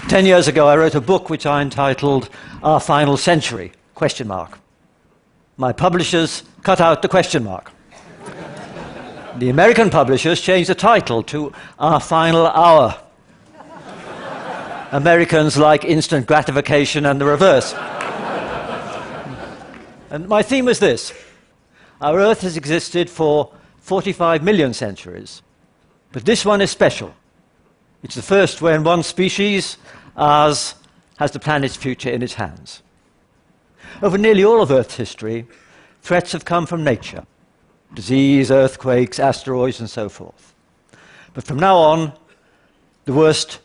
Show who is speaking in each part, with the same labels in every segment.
Speaker 1: 10 years ago, I wrote a book which I entitled Our Final Century, ? My publishers cut out the question mark. The American publishers changed the title to Our Final Hour. Americans like instant gratification and the reverse. And my theme was this. Our Earth has existed for 45 million centuries, but this one is special. It's the first when one species, ours, has the planet's future in its hands. Over nearly all of Earth's history, threats have come from nature. Disease, earthquakes, asteroids, and so forth. But from now on, the worst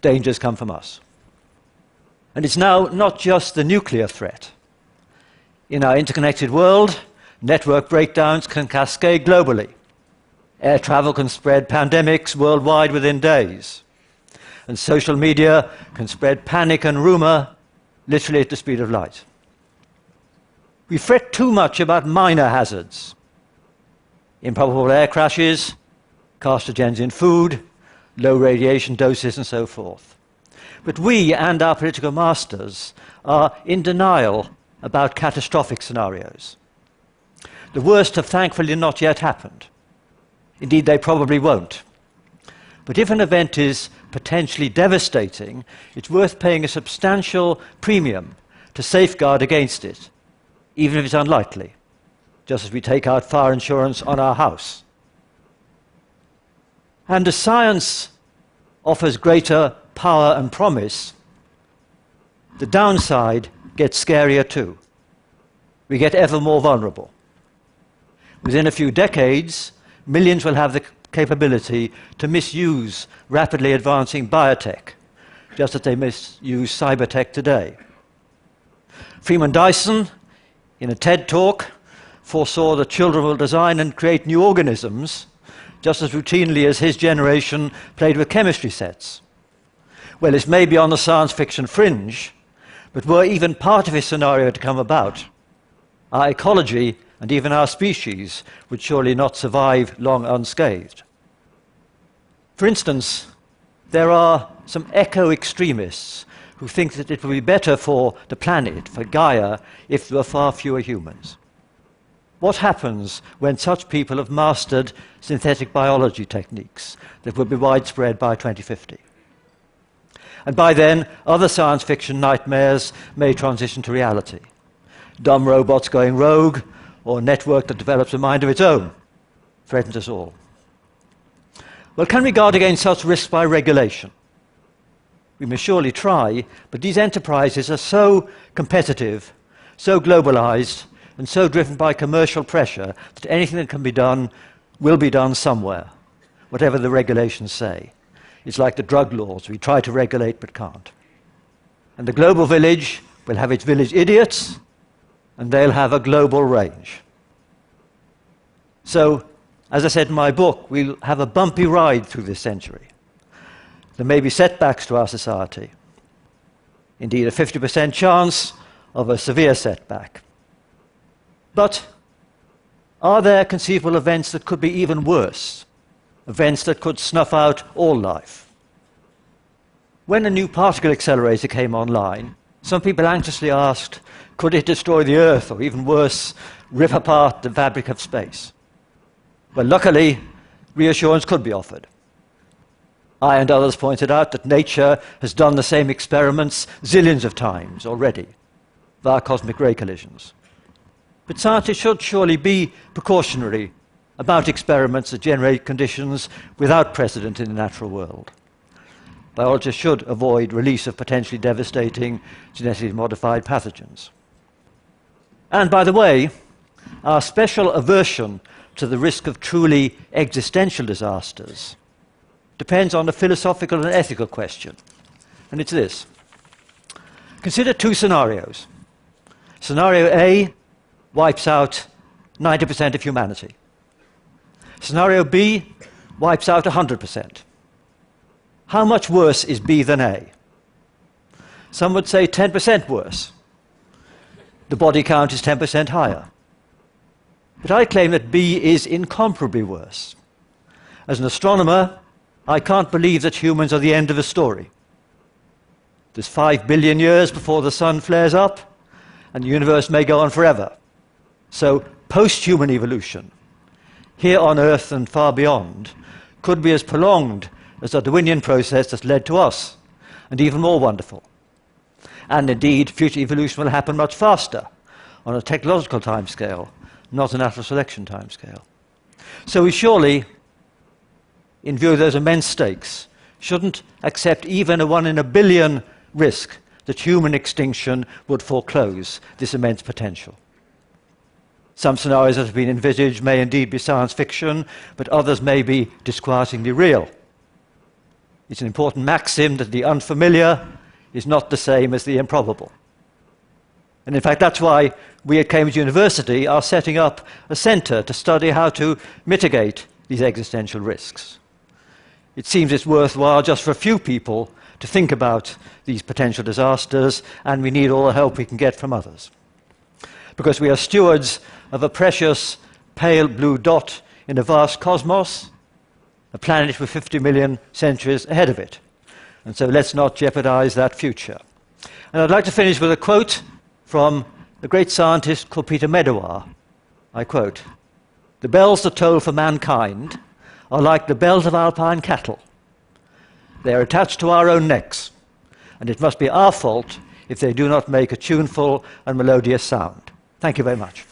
Speaker 1: dangers come from us. And it's now not just the nuclear threat. In our interconnected world, network breakdowns can cascade globally. Air travel can spread pandemics worldwide within days. And social media can spread panic and rumor literally at the speed of light. We fret too much about minor hazards. Improbable air crashes, carcinogens in food, low radiation doses, and so forth. But we and our political masters are in denial about catastrophic scenarios. The worst have thankfully not yet happened. Indeed, they probably won't. But if an event is potentially devastating, it's worth paying a substantial premium to safeguard against it, even if it's unlikely, just as we take out fire insurance on our house. And as science offers greater power and promise, the downside gets scarier too. We get ever more vulnerable. Within a few decades, millions will have the capability to misuse rapidly advancing biotech, just as they misuse cybertech today. Freeman Dyson, in a TED talk, foresaw that children will design and create new organisms just as routinely as his generation played with chemistry sets. Well, this may be on the science fiction fringe, but were even part of his scenario to come about, our ecology and even our species would surely not survive long unscathed. For instance, there are some eco-extremists who think that it would be better for the planet, for Gaia, if there were far fewer humans. What happens when such people have mastered synthetic biology techniques that will be widespread by 2050? And by then, other science fiction nightmares may transition to reality. Dumb robots going rogue, or a network that develops a mind of its own, threatens us all. Well, can we guard against such risks by regulation? We may surely try, but these enterprises are so competitive, so globalized, and so driven by commercial pressure that anything that can be done will be done somewhere, whatever the regulations say. It's like the drug laws. We try to regulate but can't. And the global village will have its village idiots, and they'll have a global range. So, as I said in my book, we'll have a bumpy ride through this century. There may be setbacks to our society. Indeed, a 50% chance of a severe setback. But are there conceivable events that could be even worse? Events that could snuff out all life? When a new particle accelerator came online, some people anxiously asked, could it destroy the Earth, or even worse, rip apart the fabric of space? Well, luckily, reassurance could be offered. I and others pointed out that nature has done the same experiments zillions of times already, via cosmic ray collisions. But scientists should surely be precautionary about experiments that generate conditions without precedent in the natural world. Biologists should avoid release of potentially devastating genetically modified pathogens. And by the way, our special aversion to the risk of truly existential disasters depends on a philosophical and ethical question. And it's this. Consider two scenarios. Scenario A wipes out 90% of humanity. Scenario B wipes out 100%. How much worse is B than A? Some would say 10% worse. The body count is 10% higher. But I claim that B is incomparably worse. As an astronomer, I can't believe that humans are the end of the story. There's 5 billion years before the sun flares up, and the universe may go on forever. So post-human evolution, here on Earth and far beyond, could be as prolonged as the Darwinian process that's led to us, and even more wonderful. And indeed, future evolution will happen much faster, on a technological timescale, not a natural selection timescale. So we surely, in view of those immense stakes, shouldn't accept even a 1 in a billion risk that human extinction would foreclose this immense potential. Some scenarios that have been envisaged may indeed be science fiction, but others may be disquietingly real. It's an important maxim that the unfamiliar is not the same as the improbable. And in fact, that's why we at Cambridge University are setting up a centre to study how to mitigate these existential risks. It seems it's worthwhile just for a few people to think about these potential disasters, and we need all the help we can get from others. Because we are stewards of a precious pale blue dot in a vast cosmos, a planet with 50 million centuries ahead of it. And so let's not jeopardize that future. And I'd like to finish with a quote from a great scientist called Peter Medawar. I quote, "The bells that toll for mankind are like the bells of alpine cattle. They are attached to our own necks, and it must be our fault if they do not make a tuneful and melodious sound." Thank you very much.